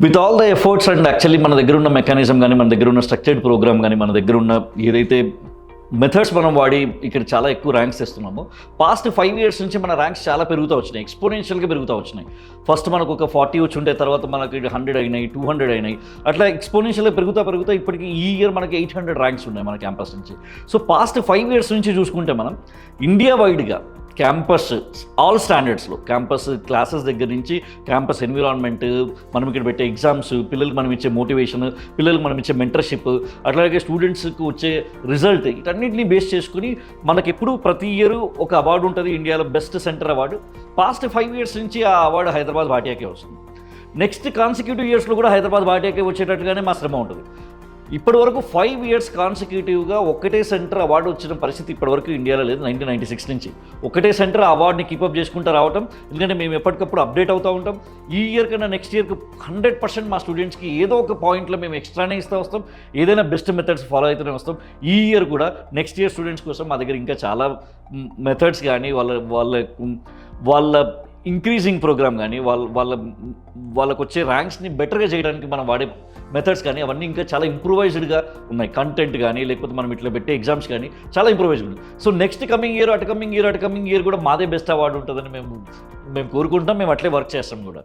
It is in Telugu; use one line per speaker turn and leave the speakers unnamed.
With all the efforts and actually మన దగ్గర ఉన్న మెకానిజం కానీ, మన దగ్గర ఉన్న స్ట్రక్చర్డ్ ప్రోగ్రామ్ కానీ, మన దగ్గర ఉన్న ఏదైతే మెథడ్స్ మనం వాడి ఇక్కడ చాలా ఎక్కువ ర్యాంక్స్ ఇస్తున్నాము. పాస్ట్ 5 years నుంచి మన ర్యాంక్స్ చాలా పెరుగుతూ వచ్చినాయి, ఎక్స్పోనెన్షియల్గా పెరుగుతూ వచ్చినాయి. ఫస్ట్ మనకు ఒక 40 వచ్చి ఉంటే తర్వాత మనకి 100 అయినాయి, 200 అయినాయి, అట్లా ఎక్స్పోనెన్షియల్గా పెరుగుతూ ఇప్పటికి ఈ ఇయర్ మనకి 800 ర్యాంక్స్ ఉన్నాయి మన క్యాంపస్ నుంచి. సో పాస్ట్ 5 years నుంచి చూసుకుంటే మనం ఇండియా వైడ్గా క్యాంపస్ ఆల్ స్టాండర్డ్స్లో క్యాంపస్ క్లాసెస్ దగ్గర నుంచి క్యాంపస్ ఎన్విరాన్మెంట్, మనం ఇక్కడ పెట్టే ఎగ్జామ్స్, పిల్లలకు మనం ఇచ్చే మోటివేషన్, పిల్లలకు మనం ఇచ్చే మెంటర్షిప్, అట్లాగే స్టూడెంట్స్కి వచ్చే రిజల్ట్, వీటన్నిటిని బేస్ చేసుకుని మనకి ఎప్పుడు ప్రతి ఇయర్ ఒక అవార్డు ఉంటుంది, ఇండియాలో best centre award. Past 5 years నుంచి ఆ అవార్డు హైదరాబాద్ భాటియాకే వస్తుంది. నెక్స్ట్ కాన్సిక్యూటివ్ ఇయర్స్లో కూడా హైదరాబాద్ భాటియాకే వచ్చేటట్టుగానే మా శ్రమ ఉంటుంది. ఇప్పటి వరకు 5 years కాన్సిక్యూటివ్గా ఒకటే సెంటర్ అవార్డు వచ్చిన పరిస్థితి ఇప్పటివరకు ఇండియాలో లేదు. 1996 నుంచి ఒకటే సెంటర్ అవార్డుని కీపప్ చేసుకుంటూ రావటం. ఎందుకంటే మేము ఎప్పటికప్పుడు అప్డేట్ అవుతూ ఉంటాం. ఈ ఇయర్ కన్నా నెక్స్ట్ ఇయర్కి 100% మా స్టూడెంట్స్కి ఏదో ఒక పాయింట్లో మేము ఎక్స్ట్రానే ఇస్తూ వస్తాం, ఏదైనా బెస్ట్ మెథడ్స్ ఫాలో అవుతూనే వస్తాం. ఈ ఇయర్ కూడా నెక్స్ట్ ఇయర్ స్టూడెంట్స్ కోసం మా దగ్గర ఇంకా చాలా మెథడ్స్ కానీ, వాళ్ళ ఇంక్రీజింగ్ ప్రోగ్రామ్ కానీ, వాళ్ళకు వచ్చే ర్యాంక్స్ని బెటర్గా చేయడానికి మనం వాడే మెథడ్స్ కానీ అవన్నీ ఇంకా చాలా ఇంప్రూవైజ్డ్గా ఉన్నాయి. కంటెంట్ కానీ, లేకపోతే మనం ఇట్లా పెట్టే ఎగ్జామ్స్ కానీ చాలా ఇంప్రూవైజ్డ్ ఉంది. సో నెక్స్ట్ కమింగ్ ఇయర్ కూడా మాదే బెస్ట్ అవార్డు ఉంటుందని మేము కోరుకుంటాం. మేము అట్లే వర్క్ చేస్తాం కూడా.